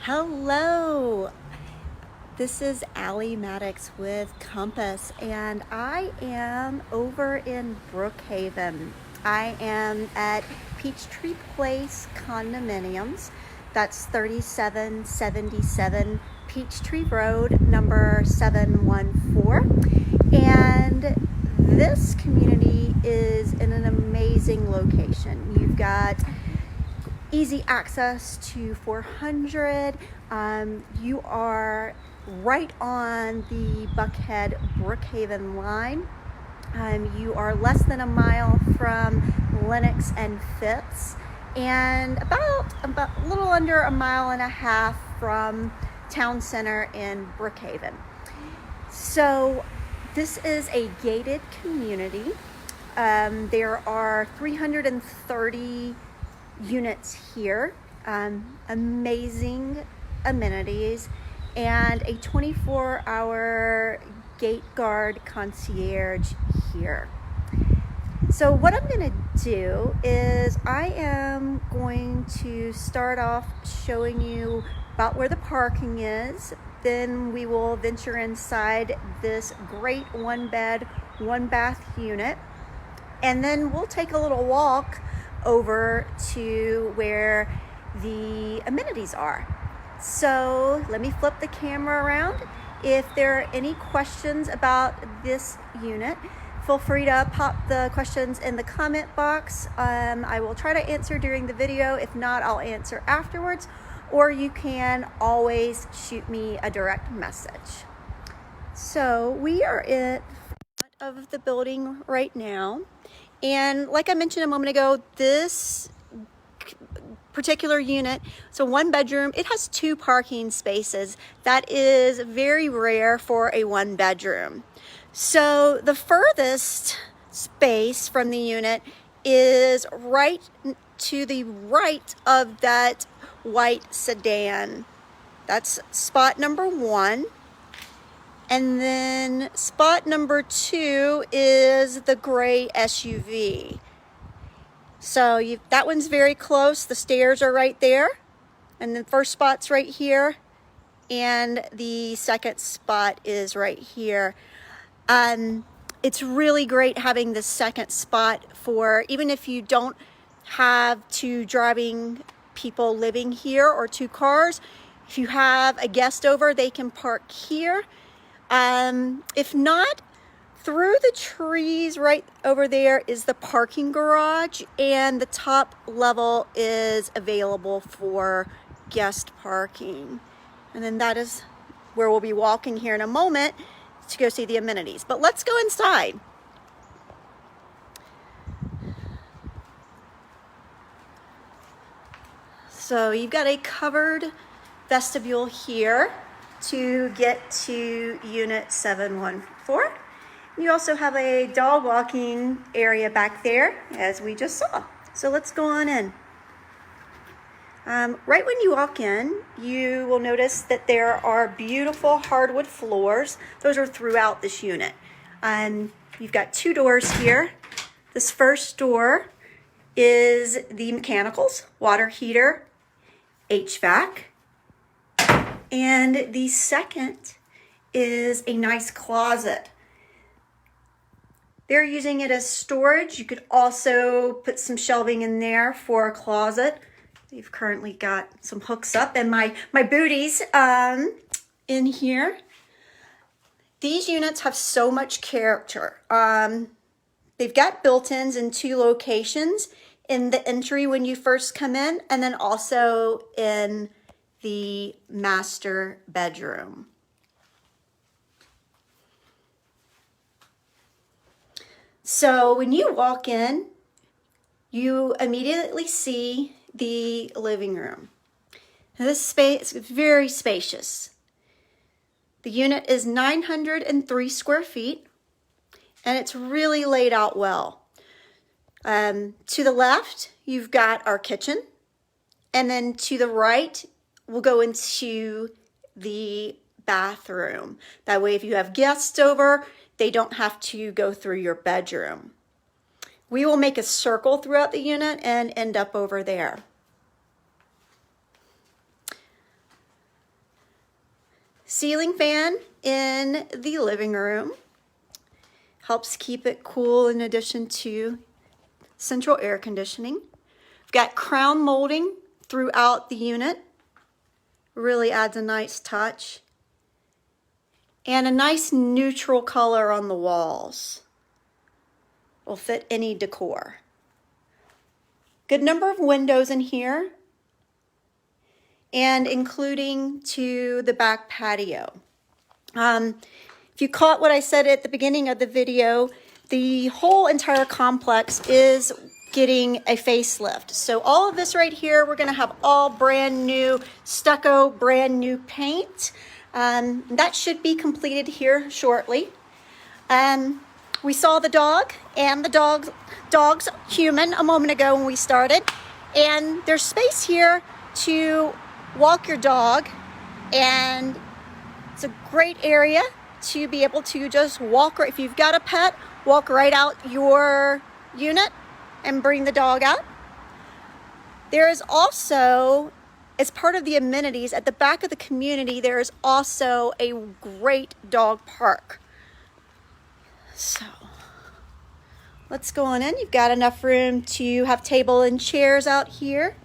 Hello, this is Allie Maddox with Compass, and I am over in Brookhaven. I am at Peachtree Place Condominiums. That's 3777 Peachtree Road, number 714. And this community is in an amazing location. You've got easy access to 400. You are right on the Buckhead Brookhaven line. You are less than a mile from Lennox and Phipps, and about a little under a mile and a half from Town Center in Brookhaven. So this is a gated community. There are 330 units here, amazing amenities, and a 24-hour gate guard concierge here. So what I'm going to do is I am going to start off showing you about where the parking is. Then we will venture inside this great one bed, one bath unit, and then we'll take a little walk over to where the amenities are. So let me flip the camera around. If there are any questions about this unit, feel free to pop the questions in the comment box. I will try to answer during the video. If not, I'll answer afterwards, or you can always shoot me a direct message. So we are at the front of the building right now. And like I mentioned a moment ago, this particular unit, so one bedroom, it has 2 parking spaces. That is very rare for a 1 bedroom. So the furthest space from the unit is right to the right of that white sedan. That's spot number 1. And then spot number 2 is the gray SUV. So that one's very close. The stairs are right there. And the first spot's right here. And the second spot is right here. It's really great having the second spot for, even if you don't have 2 driving people living here or 2 cars. If you have a guest over, they can park here. If not, through the trees right over there is the parking garage, and the top level is available for guest parking. And then that is where we'll be walking here in a moment to go see the amenities. But let's go inside. So you've got a covered vestibule here to get to unit 714. You also have a dog walking area back there, as we just saw. So let's go on in. Right when you walk in, you will notice that there are beautiful hardwood floors. Those are throughout this unit. You've got 2 doors here. This first door is the mechanicals, water heater, HVAC. And the second is a nice closet. They're using it as storage. You could also put some shelving in there for a closet. They've currently got some hooks up, and my booties in here. These units have so much character. They've got built-ins in 2 locations, in the entry when you first come in, and then also in the master bedroom. So when you walk in, you immediately see the living room. Now this space is very spacious. The unit is 903 square feet, and it's really laid out well. To the left, you've got our kitchen, and then to the right, we'll go into the bathroom. That way, if you have guests over, they don't have to go through your bedroom. We will make a circle throughout the unit and end up over there. Ceiling fan in the living room. Helps keep it cool in addition to central air conditioning. We've got crown molding throughout the unit. Really adds a nice touch. And a nice neutral color on the walls. Will fit any decor. Good number of windows in here, and including to the back patio. If you caught what I said at the beginning of the video, the whole entire complex is getting a facelift. So all of this right here, we're gonna have all brand new stucco, brand new paint. That should be completed here shortly. We saw the dog and the dog's human a moment ago when we started. And there's space here to walk your dog. And it's a great area to be able to just walk, if you've got a pet, walk right out your unit and bring the dog out. There is also, as part of the amenities, at the back of the community, there is also a great dog park. So let's go on in. You've got enough room to have table and chairs out here.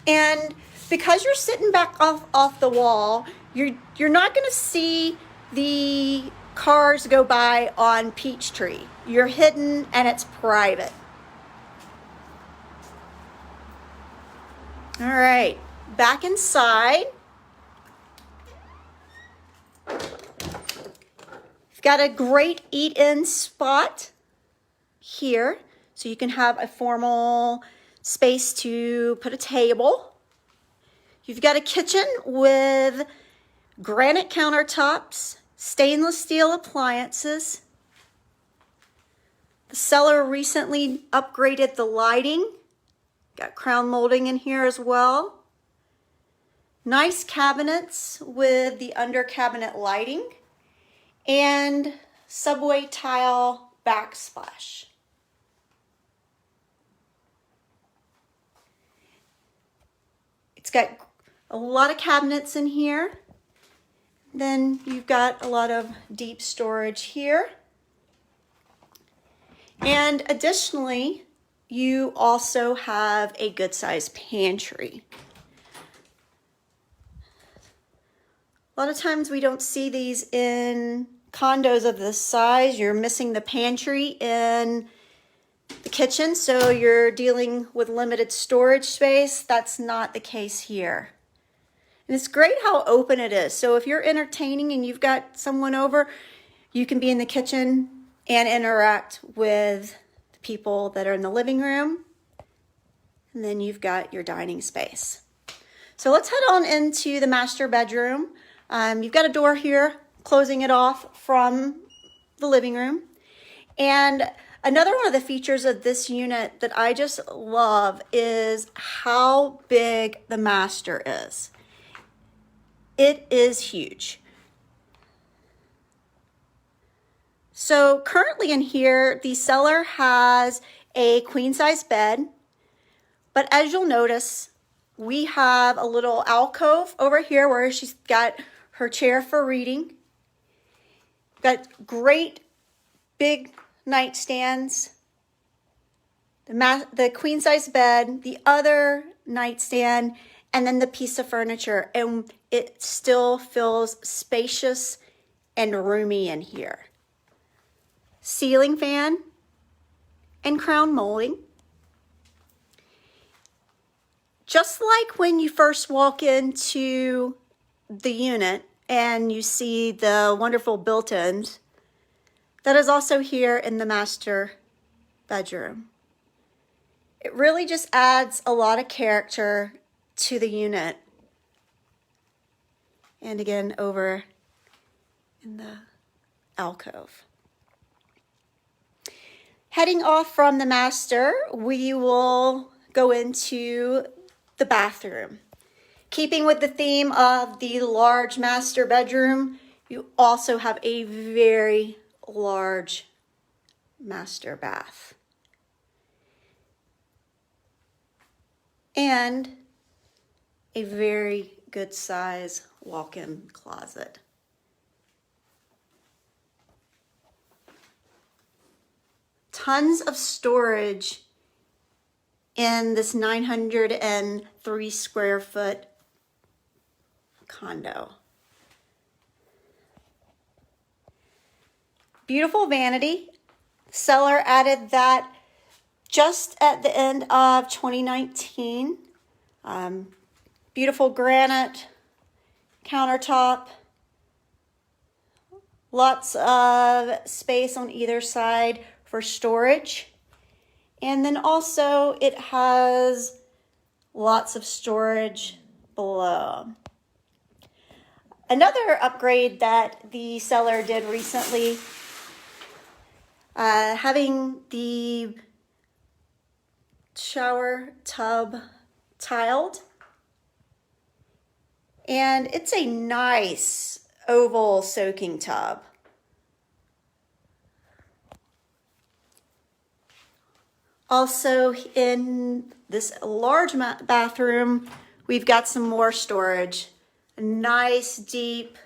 And because you're sitting back off the wall, you're not going to see the cars go by on Peachtree. You're hidden and it's private. All right, back inside. Got a great eat-in spot here, so you can have a formal space to put a table. You've got a kitchen with granite countertops, stainless steel appliances. The cellar recently upgraded the lighting. Got crown molding in here as well. Nice cabinets with the under cabinet lighting. And subway tile backsplash. It's got a lot of cabinets in here. Then you've got a lot of deep storage here. And additionally, you also have a good sized pantry. A lot of times we don't see these in condos of this size. You're missing the pantry in the kitchen, so you're dealing with limited storage space. That's not the case here. And it's great how open it is. So if you're entertaining and you've got someone over, you can be in the kitchen and interact with the people that are in the living room. And then you've got your dining space. So let's head on into the master bedroom. You've got a door here closing it off from the living room. And another one of the features of this unit that I just love is how big the master is. It is huge. So currently in here, the cellar has a queen size bed, but as you'll notice, we have a little alcove over here where she's got her chair for reading. Got great big nightstands, the queen size bed, the other nightstand, and then the piece of furniture. And it still feels spacious and roomy in here. Ceiling fan and crown molding. Just like when you first walk into the unit and you see the wonderful built-ins, that is also here in the master bedroom. It really just adds a lot of character to the unit. And again, over in the alcove. Heading off from the master, we will go into the bathroom. Keeping with the theme of the large master bedroom, you also have a very large master bath. And a very good size walk-in closet. tons of storage in this 903 square foot condo. Beautiful vanity. Seller added that just at the end of 2019. Beautiful granite countertop. Lots of space on either side for storage. And then also it has lots of storage below. Another upgrade that the seller did recently, having the shower tub tiled. And it's a nice oval soaking tub. Also in this large bathroom, we've got some more storage. A nice deep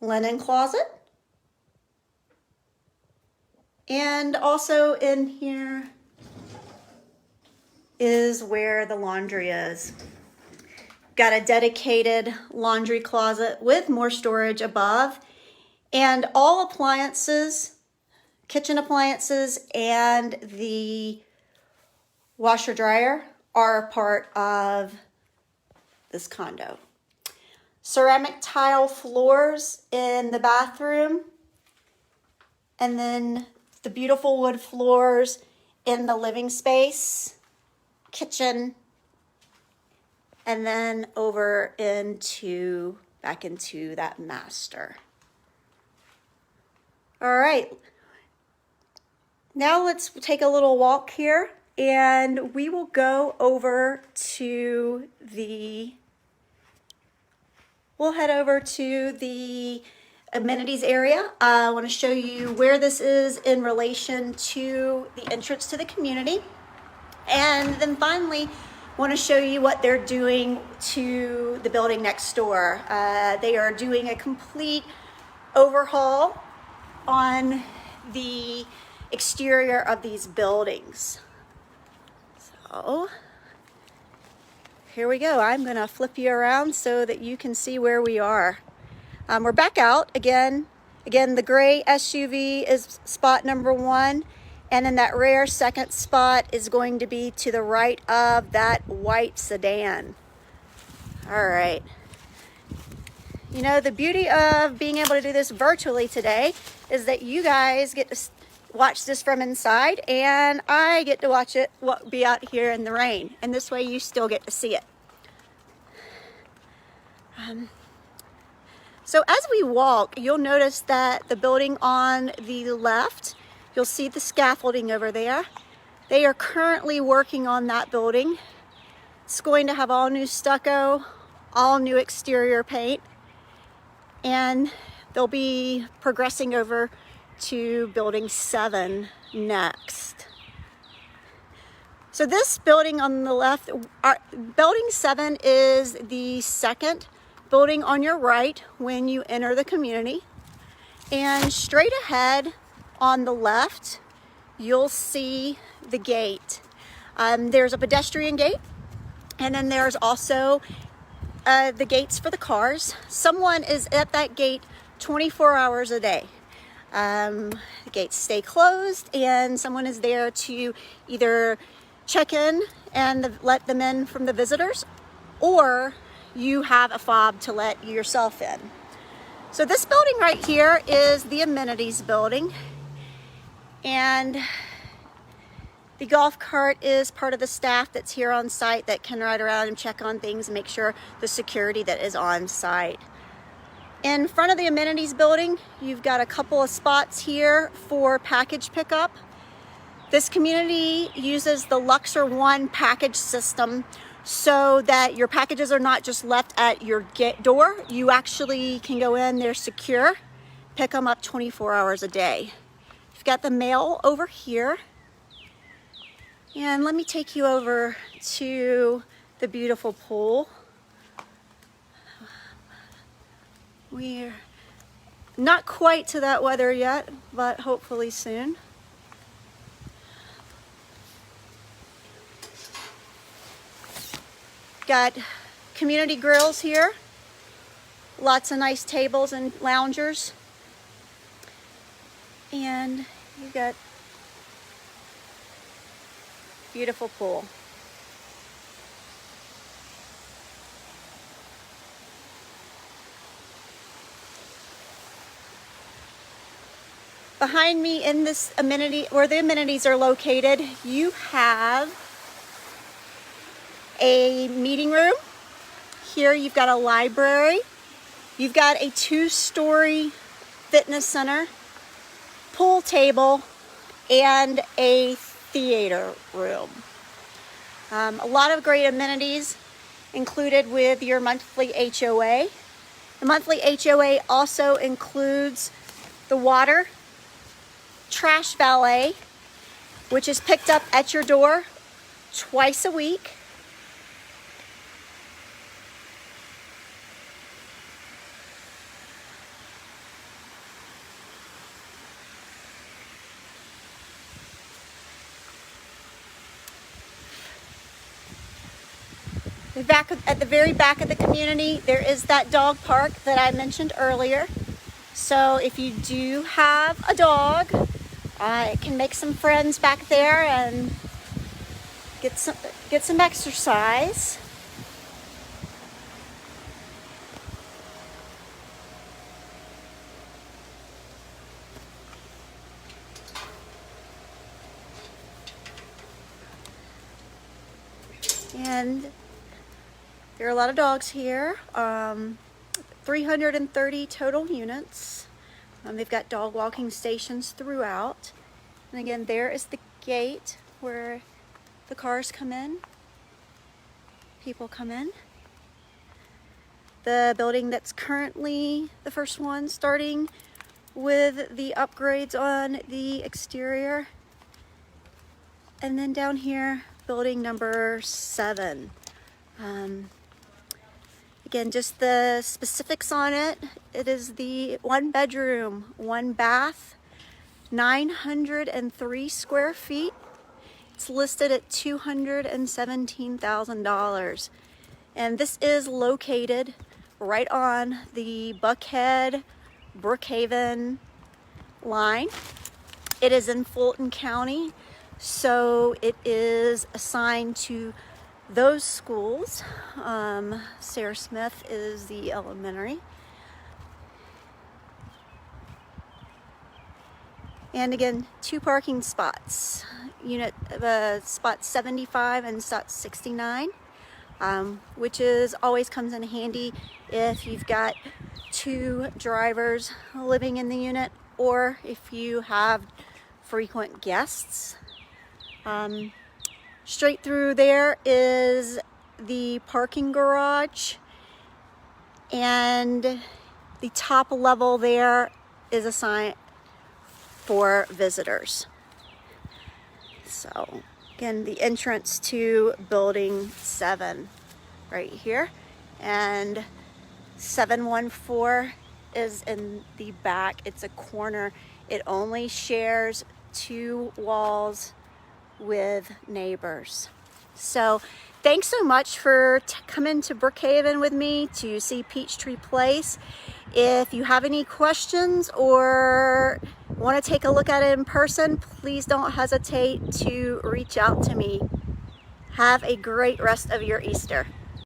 linen closet. And also in here is where the laundry is. Got a dedicated laundry closet with more storage above, and all appliances, kitchen appliances, and the washer dryer are a part of this condo. Ceramic tile floors in the bathroom, and then the beautiful wood floors in the living space, kitchen, and then over into, back into that master. All right, now let's take a little walk here, and we will go over to the, we'll head over to the amenities area. I want to show you where this is in relation to the entrance to the community. And then finally, want to show you what they're doing to the building next door. They are doing a complete overhaul on the exterior of these buildings. So here we go. I'm going to flip you around so that you can see where we are. We're back out again. Again, the gray SUV is spot number 1. And then that rare second spot is going to be to the right of that white sedan. All right. You know, the beauty of being able to do this virtually today is that you guys get to watch this from inside, and I get to watch it be out here in the rain. And this way you still get to see it. So as we walk, you'll notice that the building on the left, you'll see the scaffolding over there. They are currently working on that building. It's going to have all new stucco, all new exterior paint, and they'll be progressing over to building 7 next. So this building on the left, building 7 is the second building on your right when you enter the community. And straight ahead, on the left, you'll see the gate. There's a pedestrian gate, and then there's also the gates for the cars. Someone is at that gate 24 hours a day. The gates stay closed, and someone is there to either check in and let them in from the visitors, or you have a fob to let yourself in. So this building right here is the amenities building. And the golf cart is part of the staff that's here on site that can ride around and check on things and make sure the security that is on site. In front of the amenities building, you've got a couple of spots here for package pickup. This community uses the Luxor One package system so that your packages are not just left at your door. You actually can go in, they're secure, pick them up 24 hours a day. We've got the mail over here. And let me take you over to the beautiful pool. We're not quite to that weather yet, but hopefully soon. got community grills here. Lots of nice tables and loungers. And you've got beautiful pool. Behind me in this amenity, where the amenities are located, you have a meeting room. Here you've got a library. You've got a 2-story fitness center, pool table, and a theater room. A lot of great amenities included with your monthly HOA. The monthly HOA also includes the water, trash valet, which is picked up at your door twice a week. At the very back of the community, there is that dog park that I mentioned earlier. So if you do have a dog, it can make some friends back there and get some exercise. And there are a lot of dogs here. 330 total units. They've got dog walking stations throughout. And again, there is the gate where the cars come in, people come in. The building that's currently the first one, starting with the upgrades on the exterior. And then down here, building number 7. Again, just the specifics on it. It is the 1-bedroom, 1-bath, 903 square feet. It's listed at $217,000. And this is located right on the Buckhead, Brookhaven line. It is in Fulton County, so it is assigned to those schools. Sarah Smith is the elementary. And again, 2 parking spots. Spot 75 and spot 69, which always comes in handy if you've got 2 drivers living in the unit or if you have frequent guests. Straight through there is the parking garage, and the top level there is assigned for visitors. So again, the entrance to building 7 right here, and 714 is in the back. It's a corner. It only shares 2 walls with neighbors. So thanks so much for coming to Brookhaven with me to see Peachtree Place. If you have any questions or want to take a look at it in person, please don't hesitate to reach out to me. Have a great rest of your Easter.